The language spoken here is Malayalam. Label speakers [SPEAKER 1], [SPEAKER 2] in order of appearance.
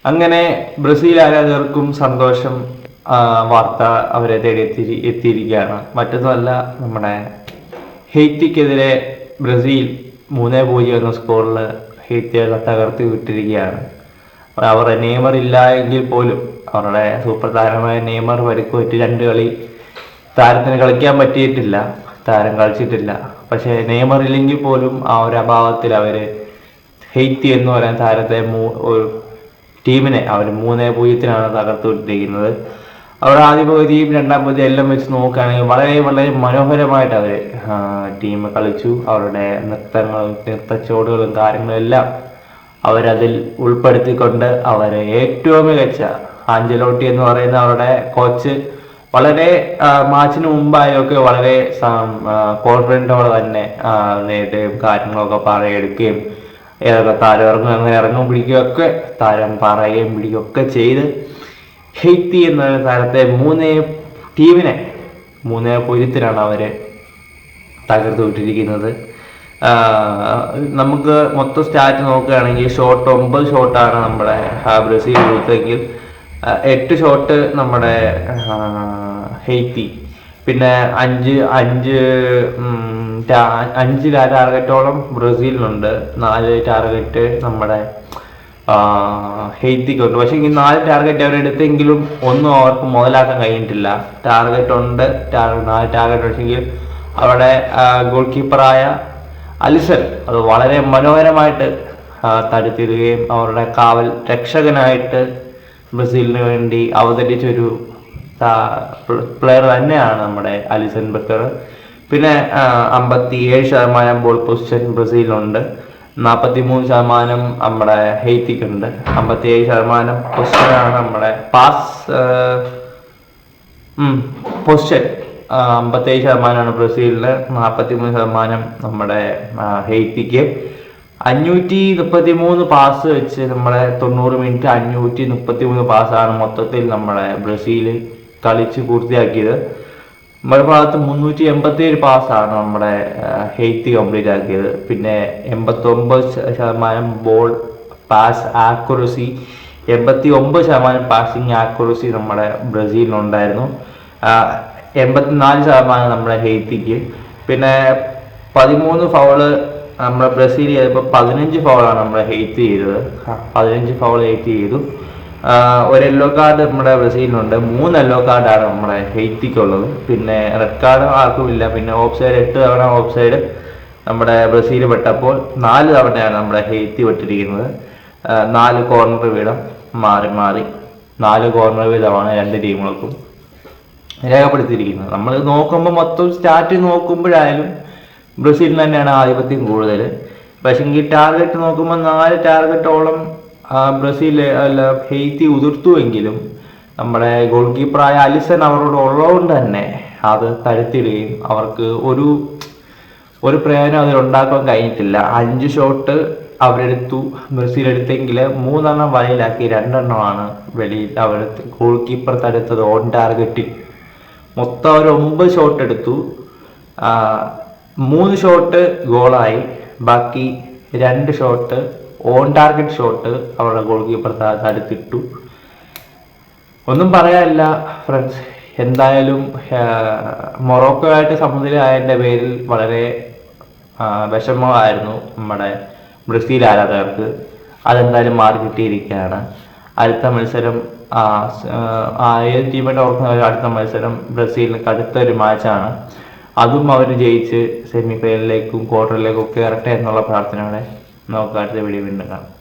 [SPEAKER 1] അങ്ങനെ ബ്രസീൽ ആരാധകർക്കും സന്തോഷം വാർത്ത അവരെ തേടി എത്തിയിരിക്കുകയാണ്. മറ്റൊന്നുമല്ല, നമ്മുടെ ഹെയ്ത്തിക്കെതിരെ ബ്രസീൽ 3-0 എന്ന സ്കോറിൽ ഹെയ്ത്തിയെ തകർത്തി വിട്ടിരിക്കുകയാണ്. അവർ നെയ്മർ ഇല്ല എങ്കിൽ പോലും അവരുടെ സൂപ്പർ താരമായ നെയ്മർ പരിക്ക് പറ്റി 2 കളി താരത്തിന് കളിക്കാൻ പറ്റിയിട്ടില്ല, താരം കളിച്ചിട്ടില്ല. പക്ഷേ നെയ്മർ ഇല്ലെങ്കിൽ പോലും ആ ഒരു അഭാവത്തിൽ അവർ ഹെയ്ത്തി എന്ന് പറയുന്ന താരത്തെ ഒരു ടീമിനെ അവർ 3-0 തകർത്തു വിട്ടിരിക്കുന്നത്. അവരുടെ ആദ്യ പകുതിയും രണ്ടാം പകുതി എല്ലാം വെച്ച് നോക്കുകയാണെങ്കിൽ വളരെ വളരെ മനോഹരമായിട്ട് അവർ ടീം കളിച്ചു. അവരുടെ നൃത്തച്ചുവടുകളും കാര്യങ്ങളും എല്ലാം അവരതിൽ ഉൾപ്പെടുത്തിക്കൊണ്ട് അവരെ ഏറ്റവും മികച്ച ആഞ്ചലോട്ടി എന്ന് പറയുന്ന അവരുടെ കോച്ച് വളരെ മാച്ചിന് മുമ്പായൊക്കെ വളരെ കോൺഫിഡൻറ്റോടെ തന്നെ നേരിടുകയും കാര്യങ്ങളൊക്കെ പറയെടുക്കുകയും ഏതൊക്കെ താരം ഇറങ്ങും അങ്ങനെ ഇറങ്ങും പിടിക്കുകയൊക്കെ താരം പറയുകയും പിടിക്കുകയൊക്കെ ചെയ്ത് ഹെയ്ത്തി എന്ന താരത്തെ ടീമിനെ 3-0 അവരെ തകർത്ത് വിട്ടിരിക്കുന്നത്. നമുക്ക് മൊത്തം സ്റ്റാറ്റ് നോക്കുകയാണെങ്കിൽ 9 ഷോട്ടാണ് നമ്മുടെ ബ്രസീൽ കൊടുത്തെങ്കിൽ 8 ഷോട്ട് നമ്മുടെ ഹെയ്ത്തി, പിന്നെ 5 ടാർഗറ്റോളം ബ്രസീലിനുണ്ട്, 4 ടാർഗറ്റ് നമ്മുടെ ഹെയ്ത്തിക്കുണ്ട്. പക്ഷെ ഈ 4 ടാർഗറ്റ് അവരെടുത്തെങ്കിലും ഒന്നും അവർക്ക് മുതലാക്കാൻ കഴിഞ്ഞിട്ടില്ല. ടാർഗറ്റ് ഉണ്ട്, 4 ടാർഗറ്റ് പക്ഷെങ്കിൽ അവിടെ ഗോൾ കീപ്പറായ അലിസൺ അത് വളരെ മനോഹരമായിട്ട് തടുത്തിടുകയും അവരുടെ കാവൽ രക്ഷകനായിട്ട് ബ്രസീലിന് വേണ്ടി അവതരിച്ചൊരു പ്ലെയർ തന്നെയാണ് നമ്മുടെ അലിസൺ ബക്കർ. പിന്നെ 57% ബോൾ പൊസിഷൻ ബ്രസീലിനുണ്ട്, 43% നമ്മുടെ ഹെയ്ത്തിക്കുണ്ട്. 57% പൊസിഷനാണ് നമ്മുടെ പൊസിഷൻ 57% ബ്രസീലിന്, 43% നമ്മുടെ ഹെയ്ത്തിക്ക്. 533 പാസ് വെച്ച് നമ്മുടെ 90 മിനിറ്റ് 533 പാസ്സാണ് മൊത്തത്തിൽ നമ്മുടെ ബ്രസീൽ കളിച്ച് പൂർത്തിയാക്കിയത്. നമ്മുടെ ഭാഗത്ത് 387 പാസ്സാണ് നമ്മുടെ ഹെയ്ത്തി കംപ്ലീറ്റ് ആക്കിയത്. പിന്നെ 89% ball pass accuracy, 89% passing accuracy നമ്മുടെ ബ്രസീലിനുണ്ടായിരുന്നു. 84% നമ്മുടെ ഹെയ്ത്തിക്ക്. പിന്നെ 13 ഫൗള് നമ്മുടെ ബ്രസീൽ ചെയ്തപ്പോൾ 15 ഫൗളാണ് നമ്മുടെ ഹെയ്ത്തി ചെയ്തത്. 15 ഫൗൾ ഹെയ്ത്തി ചെയ്തു. ഒരു യെല്ലോ കാർഡ് നമ്മുടെ ബ്രസീലിനുണ്ട്, 3 യെല്ലോ കാർഡാണ് നമ്മുടെ ഹെയ്ത്തിക്കുള്ളത്. പിന്നെ റെഡ് കാർഡ് ആർക്കുമില്ല. പിന്നെ ഓഫ് സൈഡ് 8 തവണ ഓഫ് സൈഡ് നമ്മുടെ ബ്രസീൽ പെട്ടപ്പോൾ 4 തവണയാണ് നമ്മുടെ ഹെയ്ത്തി പെട്ടിരിക്കുന്നത്. 4 കോർണർ വീതം മാറി 4 കോർണർ വീതമാണ് 2 ടീമുകൾക്കും രേഖപ്പെടുത്തിയിരിക്കുന്നത്. നമ്മൾ നോക്കുമ്പോൾ മൊത്തം സ്റ്റാറ്റ് നോക്കുമ്പോഴായാലും ബ്രസീലിന് തന്നെയാണ് ആധിപത്യം കൂടുതൽ. പക്ഷേ ടാർഗറ്റ് നോക്കുമ്പോൾ 4 ടാർഗറ്റോളം ബ്രസീൽ ഹെയ്ത്തി ഉതിർത്തുവെങ്കിലും നമ്മുടെ ഗോൾ കീപ്പറായ അലിസൺ അവരോട് ഉള്ളതുകൊണ്ട് തന്നെ അത് തടുത്തിടുകയും അവർക്ക് ഒരു പ്രയോജനം അതിലുണ്ടാക്കാൻ കഴിഞ്ഞിട്ടില്ല. 5 ഷോട്ട് അവരെടുത്തു, ബ്രസീൽ എടുത്തെങ്കിൽ 3 വലയിലാക്കി, 2 വെളിയിൽ അവർ ഗോൾ കീപ്പർ തടുത്തത് ഓൺ ടാർഗറ്റിൽ. മൊത്തം അവർ 9 ഷോട്ട് എടുത്തു, 3 ഷോട്ട് ഗോളായി, ബാക്കി 2 ഷോട്ട് ഓൺ ടാർഗറ്റ് ഷോട്ട് അവരുടെ ഗോൾ കീപ്പർ തടുത്തിട്ടു. ഒന്നും പറയാനില്ല ഫ്രണ്ട്സ്. എന്തായാലും മൊറോക്കോ ആയിട്ട് സമനിലയായതിൻ്റെ പേരിൽ വളരെ വിഷമമായിരുന്നു നമ്മുടെ ബ്രസീൽ ആരാധകർക്ക്. അതെന്തായാലും മാറി കിട്ടിയിരിക്കുകയാണ്. അടുത്ത മത്സരം ഏത് ടീമായിട്ട് ഓർക്കുന്ന അടുത്ത മത്സരം ബ്രസീലിന് കടുത്തൊരു മാച്ചാണ്. അതും അവർ ജയിച്ച് സെമി ഫൈനലിലേക്കും ക്വാർട്ടറിലേക്കും ഒക്കെ ഇറട്ടെ എന്നുള്ള പ്രാർത്ഥനയോടെ നമുക്ക് അടുത്ത വീഡിയോ വീണ്ടും കാണാം.